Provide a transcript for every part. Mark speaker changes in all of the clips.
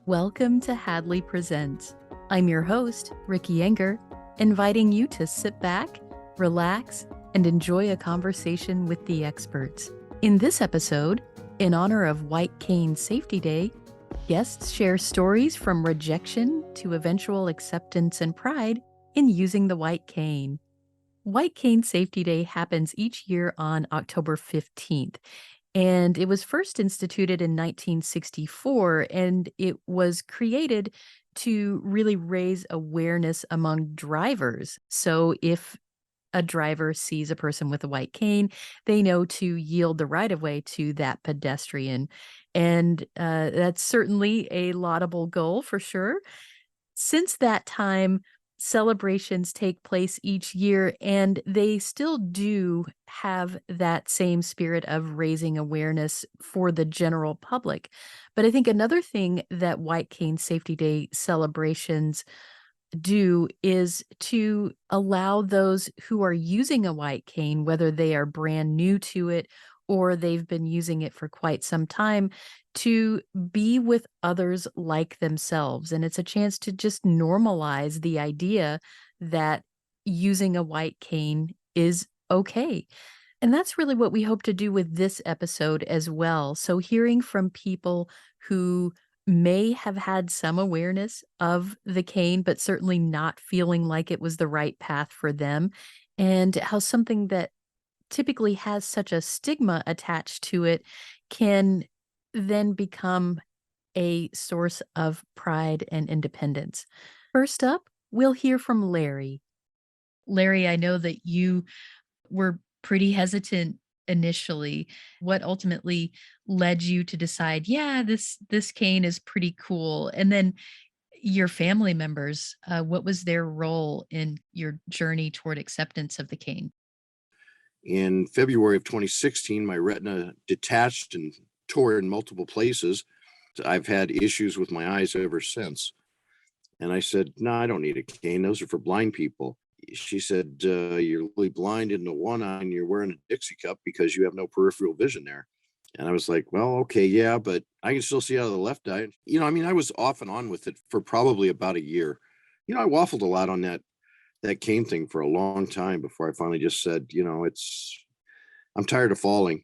Speaker 1: Welcome to Hadley Presents. I'm your host, Ricky Enger, inviting you to sit back, relax, and enjoy a conversation with the experts. In this episode, in honor of White Cane Safety Day, guests share stories from rejection to eventual acceptance and pride in using the white cane. White Cane Safety Day happens each year on October 15th. And it was first instituted in 1964, and it was created to really raise awareness among drivers. So if a driver sees a person with a white cane, they know to yield the right of way to that pedestrian. And that's certainly a laudable goal for sure. Since that time, celebrations take place each year, and they still do have that same spirit of raising awareness for the general public. But I think another thing that White Cane Safety Day celebrations do is to allow those who are using a white cane, whether they are brand new to it or they've been using it for quite some time, to be with others like themselves. And it's a chance to just normalize the idea that using a white cane is okay. And that's really what we hope to do with this episode as well. So, hearing from people who may have had some awareness of the cane, but certainly not feeling like it was the right path for them, and how something that typically has such a stigma attached to it can then become a source of pride and independence. First up, we'll hear from Larry. Larry, I know that you were pretty hesitant initially. What ultimately led you to decide, yeah, this cane is pretty cool? And then your family members, what was their role in your journey toward acceptance of the cane?
Speaker 2: In February of 2016, my retina detached and tore in multiple places. I've had issues with my eyes ever since. And I said, no, I don't need a cane. Those are for blind people. She said, you're really blind in the one eye and you're wearing a Dixie cup because you have no peripheral vision there. And I was like, well, okay, yeah, but I can still see out of the left eye. I was off and on with it for probably about a year. I waffled a lot on that cane thing for a long time before I finally just said, I'm tired of falling.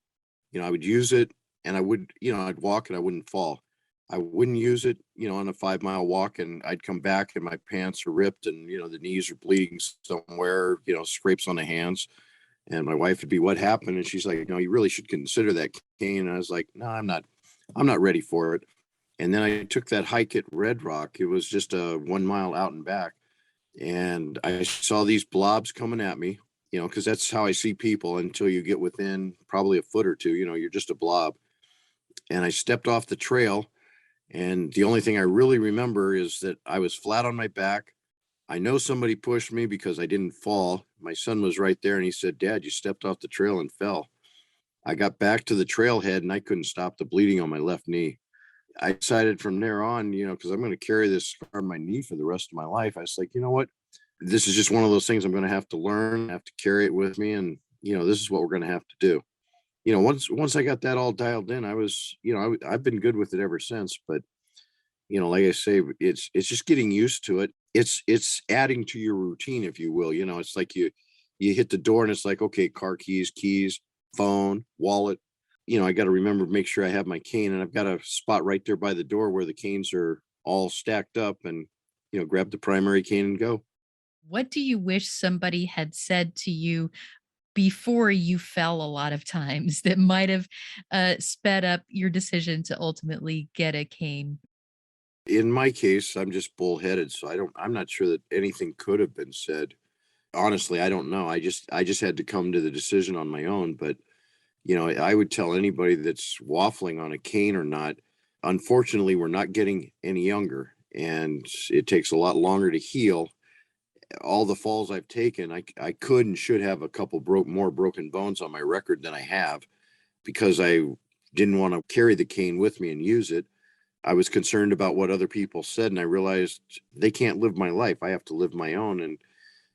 Speaker 2: I would use it and I'd walk and I wouldn't fall. I wouldn't use it, on a 5-mile walk and I'd come back and my pants are ripped and, the knees are bleeding somewhere, scrapes on the hands. And my wife would be, what happened? And she's like, no, you really should consider that cane. And I was like, no, I'm not ready for it. And then I took that hike at Red Rock. It was just a 1 mile out and back. And I saw these blobs coming at me, because that's how I see people until you get within probably a foot or two, you're just a blob. And I stepped off the trail. And the only thing I really remember is that I was flat on my back. I know somebody pushed me because I didn't fall. My son was right there and he said, Dad, you stepped off the trail and fell. I got back to the trailhead and I couldn't stop the bleeding on my left knee. I decided from there on, because I'm going to carry this scar on my knee for the rest of my life. I was like, you know what? This is just one of those things I'm going to have to learn, have to carry it with me. And, this is what we're going to have to do. Once I got that all dialed in, I was, I've been good with it ever since. But, like I say, it's just getting used to it. It's adding to your routine, if you will. It's like you hit the door and it's like, okay, car keys, phone, wallet. I got to remember, make sure I have my cane, and I've got a spot right there by the door where the canes are all stacked up, and grab the primary cane and go.
Speaker 1: What do you wish somebody had said to you before you fell a lot of times that might have sped up your decision to ultimately get a cane?
Speaker 2: In my case, I'm just bullheaded, so I'm not sure that anything could have been said. Honestly, I don't know. I just had to come to the decision on my own. But I would tell anybody that's waffling on a cane or not. Unfortunately, we're not getting any younger, and it takes a lot longer to heal. All the falls I've taken, I could and should have a couple more broken bones on my record than I have, because I didn't want to carry the cane with me and use it. I was concerned about what other people said, and I realized they can't live my life. I have to live my own, and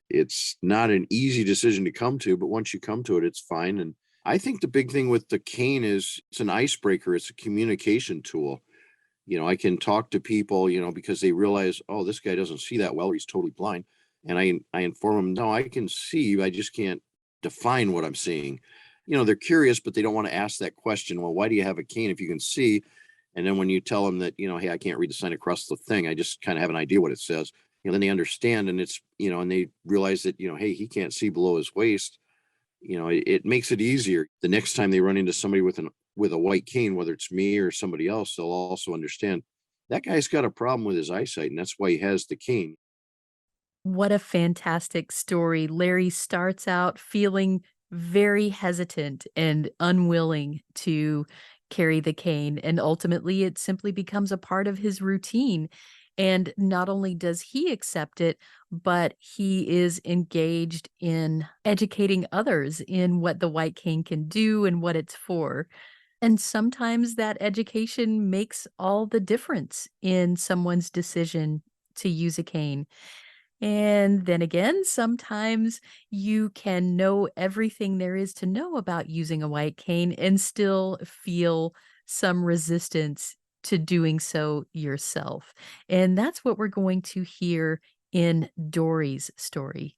Speaker 2: it's not an easy decision to come to, but once you come to it, it's fine. And I think the big thing with the cane is it's an icebreaker. It's a communication tool. I can talk to people, because they realize, oh, this guy doesn't see that well. He's totally blind. And I inform them, no, I can see. I just can't define what I'm seeing. They're curious, but they don't want to ask that question. Well, why do you have a cane if you can see? And then when you tell them that, hey, I can't read the sign across the thing, I just kind of have an idea what it says. Then they understand, and it's, and they realize that, hey, he can't see below his waist. It makes it easier. The next time they run into somebody with a white cane, whether it's me or somebody else, they'll also understand that guy's got a problem with his eyesight, and that's why he has the cane.
Speaker 1: What a fantastic story. Larry starts out feeling very hesitant and unwilling to carry the cane, and ultimately it simply becomes a part of his routine. And not only does he accept it, but he is engaged in educating others in what the white cane can do and what it's for. And sometimes that education makes all the difference in someone's decision to use a cane. And then again, sometimes you can know everything there is to know about using a white cane and still feel some resistance to doing so yourself. And that's what we're going to hear in Dory's story.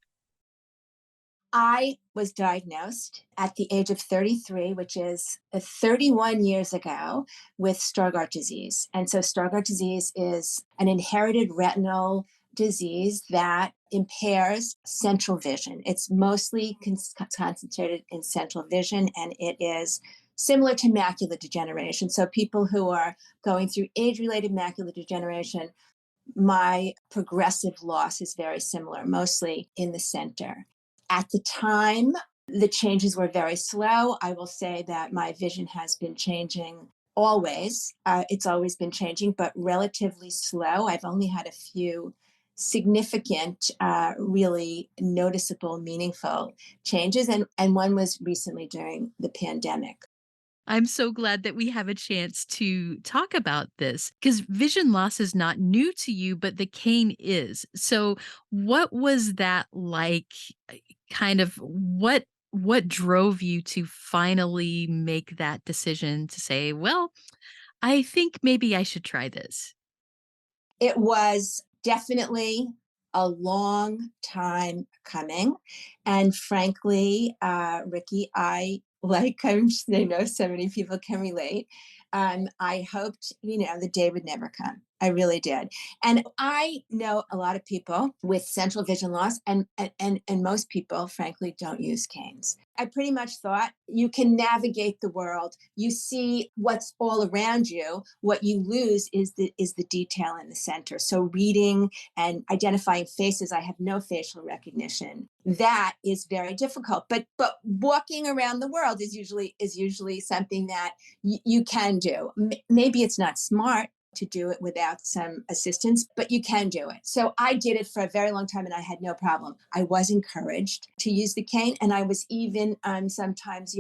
Speaker 3: I was diagnosed at the age of 33, which is 31 years ago, with Stargardt disease. And so, Stargardt disease is an inherited retinal disease that impairs central vision. It's mostly concentrated in central vision, and it is similar to macular degeneration. So, people who are going through age related macular degeneration, my progressive loss is very similar, mostly in the center. At the time, the changes were very slow. I will say that my vision has been changing always. It's always been changing, but relatively slow. I've only had a few significant, really noticeable, meaningful changes. And one was recently during the pandemic.
Speaker 1: I'm so glad that we have a chance to talk about this because vision loss is not new to you, but the cane is. So, what was that like? Kind of what drove you to finally make that decision to say, "Well, I think maybe I should try this."
Speaker 3: It was definitely a long time coming. And frankly, Ricky, I know so many people can relate. I hoped, the day would never come. I really did. And I know a lot of people with central vision loss, and most people, frankly, don't use canes. I pretty much thought you can navigate the world. You see what's all around you. What you lose is the detail in the center. So reading and identifying faces, I have no facial recognition. That is very difficult. But walking around the world is usually something that you can do. Maybe it's not smart to do it without some assistance, but you can do it. So I did it for a very long time and I had no problem. I was encouraged to use the cane, and I was even sometimes,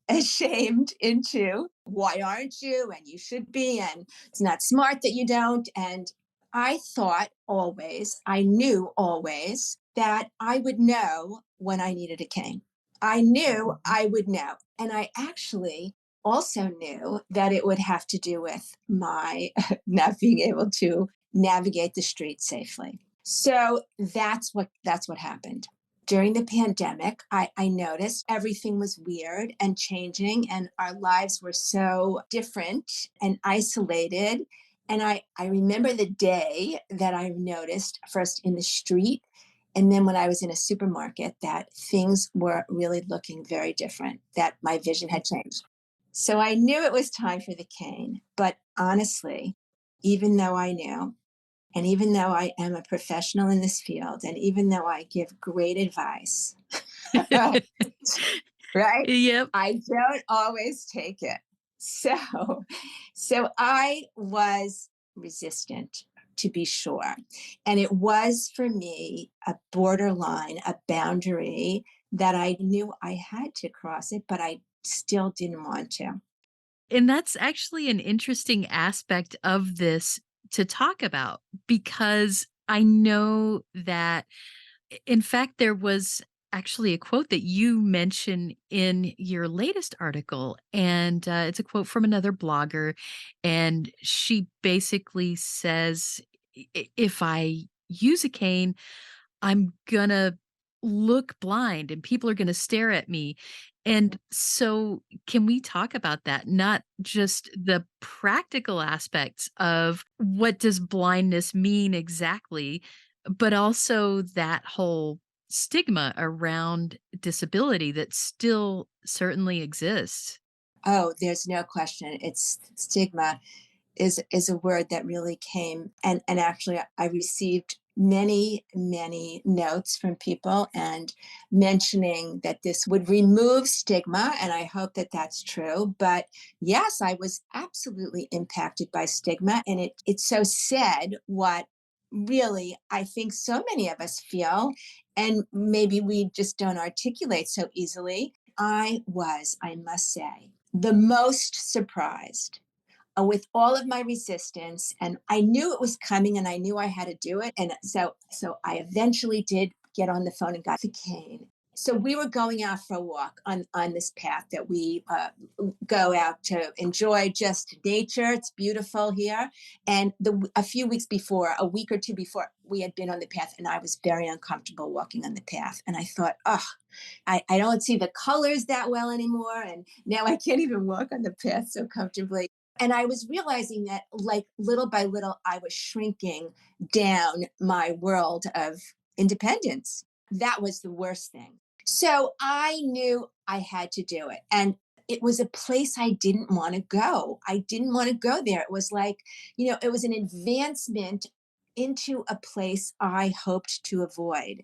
Speaker 3: ashamed into why aren't you? And you should be. And it's not smart that you don't. And I thought always, I knew always that I would know when I needed a cane. I knew I would know. And I actually also knew that it would have to do with my not being able to navigate the street safely. So that's what happened. During the pandemic, I noticed everything was weird and changing, and our lives were so different and isolated. And I remember the day that I noticed first in the street, and then when I was in a supermarket, that things were really looking very different, that my vision had changed. So I knew it was time for the cane. But honestly, even though I knew, and even though I am a professional in this field, and even though I give great advice, right?
Speaker 1: Yep.
Speaker 3: I don't always take it. So, so I was resistant, to be sure. And it was for me a borderline, a boundary that I knew I had to cross it, but I still didn't want to.
Speaker 1: And that's actually an interesting aspect of this to talk about because I know that in fact there was actually a quote that you mention in your latest article. And it's a quote from another blogger. And she basically says, If I use a cane, I'm gonna look blind and people are gonna stare at me." And so can we talk about that? Not just the practical aspects of what does blindness mean exactly, but also that whole stigma around disability that still certainly exists.
Speaker 3: Oh, there's no question. It's stigma is a word that really came, and actually I received many notes from people and mentioning that this would remove stigma, and I hope that that's true. But yes, I was absolutely impacted by stigma, and it's so sad what really I think so many of us feel, and maybe we just don't articulate so easily. I must say, the most surprised with all of my resistance, and I knew it was coming and I knew I had to do it. And so I eventually did get on the phone and got the cane. So we were going out for a walk on this path that we go out to enjoy just nature. It's beautiful here. And a few weeks before, a week or two before, we had been on the path, and I was very uncomfortable walking on the path. And I thought, oh, I don't see the colors that well anymore. And now I can't even walk on the path so comfortably. And I was realizing that, like, little by little, I was shrinking down my world of independence. That was the worst thing. So I knew I had to do it. And it was a place I didn't want to go. I didn't want to go there. It was like, it was an advancement into a place I hoped to avoid.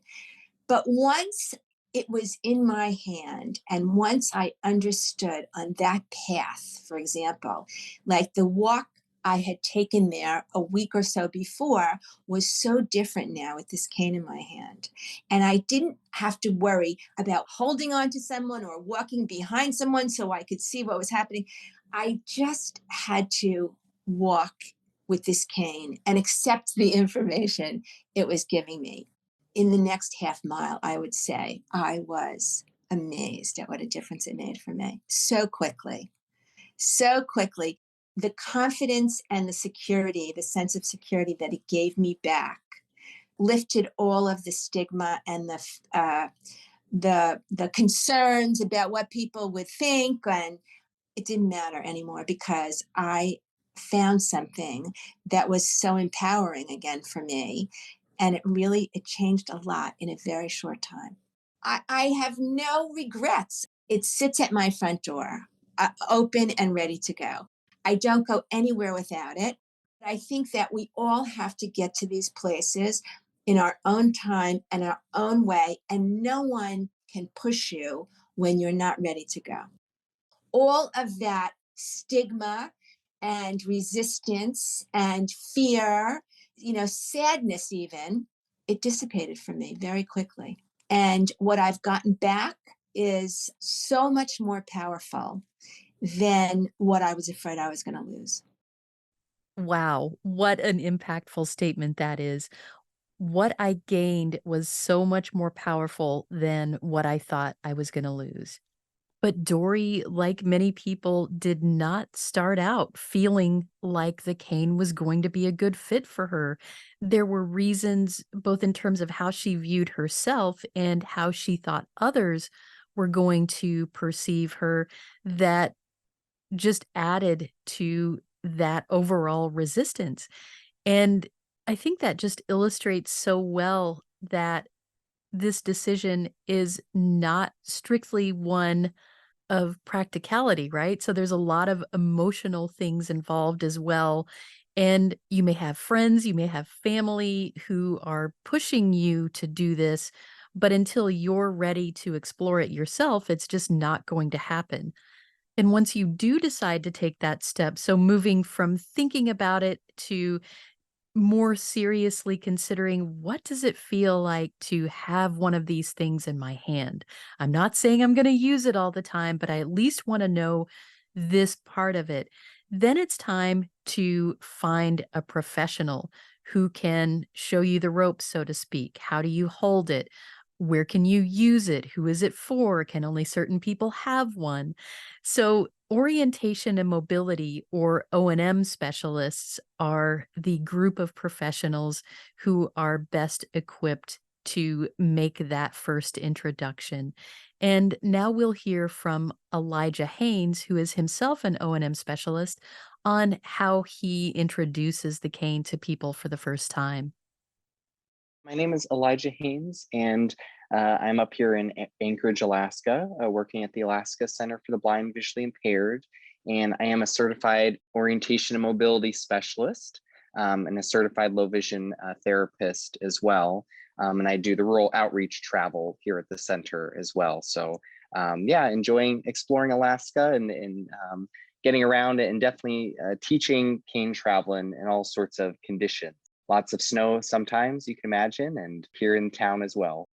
Speaker 3: But once it was in my hand, and once I understood on that path, for example, like the walk I had taken there a week or so before was so different now with this cane in my hand. And I didn't have to worry about holding on to someone or walking behind someone so I could see what was happening. I just had to walk with this cane and accept the information it was giving me. In the next half mile, I would say I was amazed at what a difference it made for me so quickly, so quickly. The confidence and the security, the sense of security that it gave me back, lifted all of the stigma and the concerns about what people would think, and it didn't matter anymore because I found something that was so empowering again for me. And it changed a lot in a very short time. I have no regrets. It sits at my front door, open and ready to go. I don't go anywhere without it. I think that we all have to get to these places in our own time and our own way, and no one can push you when you're not ready to go. All of that stigma and resistance and fear, sadness even, it dissipated from me very quickly. And what I've gotten back is so much more powerful than what I was afraid I was going to lose.
Speaker 1: Wow, what an impactful statement that is. What I gained was so much more powerful than what I thought I was gonna lose. But Dory, like many people, did not start out feeling like the cane was going to be a good fit for her. There were reasons, both in terms of how she viewed herself and how she thought others were going to perceive her, that just added to that overall resistance. And I think that just illustrates so well that this decision is not strictly one of practicality, right? So there's a lot of emotional things involved as well. And you may have friends, you may have family who are pushing you to do this, but until you're ready to explore it yourself, it's just not going to happen. And once you do decide to take that step, so moving from thinking about it to more seriously considering, what does it feel like to have one of these things in my hand? I'm not saying I'm going to use it all the time, but I at least want to know this part of it. Then it's time to find a professional who can show you the ropes, so to speak. How do you hold it? Where can you use it? Who is it for? Can only certain people have one? So orientation and mobility, or O&M specialists, are the group of professionals who are best equipped to make that first introduction. And now we'll hear from Elijah Haynes, who is himself an O&M specialist, on how he introduces the cane to people for the first time.
Speaker 4: My name is Elijah Haynes, and I'm up here in Anchorage, Alaska, working at the Alaska Center for the Blind and Visually Impaired. And I am a certified orientation and mobility specialist, and a certified low vision therapist as well. And I do the rural outreach travel here at the center as well. So yeah, enjoying exploring Alaska and getting around and definitely teaching cane travel in all sorts of conditions. Lots of snow sometimes, you can imagine, and here in town as well.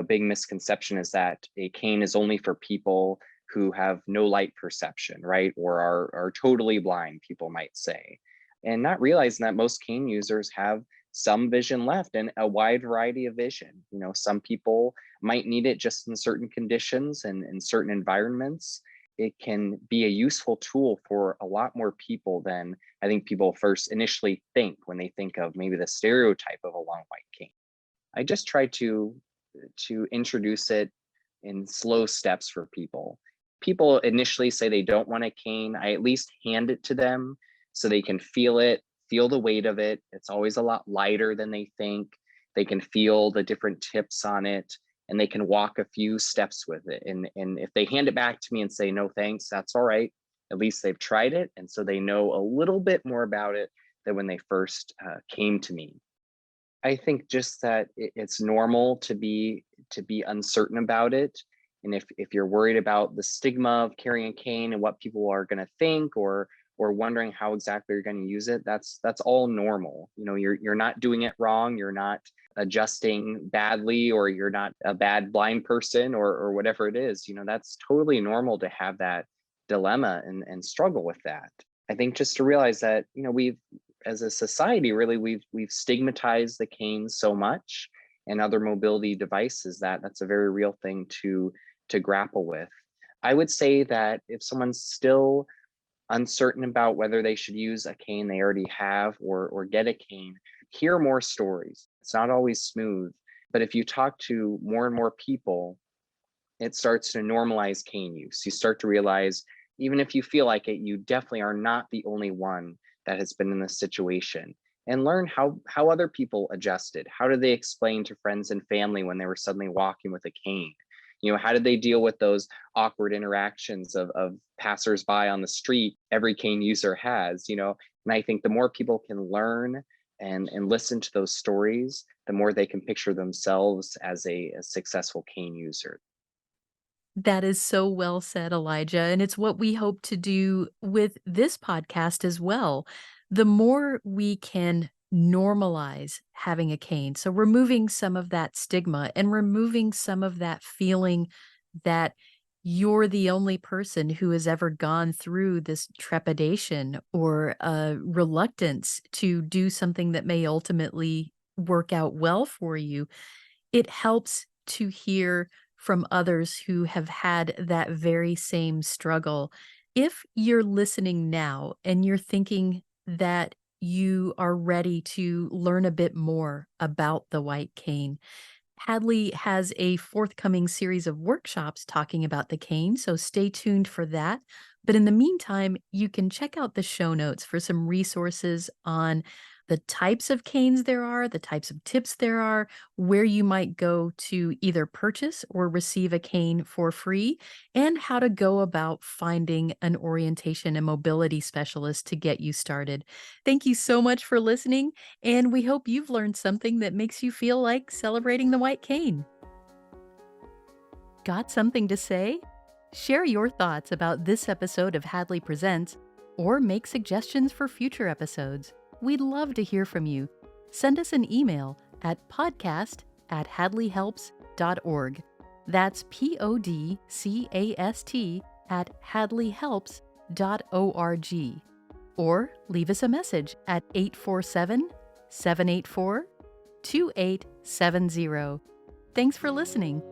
Speaker 4: Big misconception is that a cane is only for people who have no light perception, right? Or are totally blind, people might say. And not realizing that most cane users have some vision left and a wide variety of vision. Some people might need it just in certain conditions and in certain environments. It can be a useful tool for a lot more people than I think people first initially think when they think of maybe the stereotype of a long white cane. I just try to introduce it in slow steps for people. People initially say they don't want a cane. I at least hand it to them so they can feel it, feel the weight of it. It's always a lot lighter than they think. They can feel the different tips on it, and they can walk a few steps with it. And if they hand it back to me and say, no, thanks, that's all right. At least they've tried it. And so they know a little bit more about it than when they first came to me. I think just that it's normal to be uncertain about it. And if you're worried about the stigma of carrying a cane and what people are going to think, or wondering how exactly you're going to use it, that's all normal. You're not doing it wrong. You're not adjusting badly, or you're not a bad blind person, or whatever it is. That's totally normal to have that dilemma and struggle with that. I think just to realize that, we've, as a society, really, we've stigmatized the cane so much, and other mobility devices, that's a very real thing to grapple with. I would say that if someone's still uncertain about whether they should use a cane they already have, or get a cane, hear more stories. It's not always smooth, but if you talk to more and more people, it starts to normalize cane use. You start to realize, even if you feel like it, you definitely are not the only one that has been in this situation. And learn how other people adjusted. How did they explain to friends and family when they were suddenly walking with a cane? How did they deal with those awkward interactions of passersby on the street? Every cane user has, and I think the more people can learn and listen to those stories, the more they can picture themselves as a successful cane user.
Speaker 1: That is so well said, Elijah. And it's what we hope to do with this podcast as well. The more we can normalize having a cane, so removing some of that stigma and removing some of that feeling that you're the only person who has ever gone through this trepidation or reluctance to do something that may ultimately work out well for you, it helps to hear from others who have had that very same struggle. If you're listening now and you're thinking that you are ready to learn a bit more about the white cane, Hadley has a forthcoming series of workshops talking about the cane, so stay tuned for that. But in the meantime, you can check out the show notes for some resources on the types of canes there are, the types of tips there are, where you might go to either purchase or receive a cane for free, and how to go about finding an orientation and mobility specialist to get you started. Thank you so much for listening, and we hope you've learned something that makes you feel like celebrating the white cane. Got something to say? Share your thoughts about this episode of Hadley Presents, or make suggestions for future episodes. We'd love to hear from you. Send us an email at podcast@hadleyhelps.org. That's podcast@hadleyhelps.org. Or leave us a message at 847-784-2870. Thanks for listening.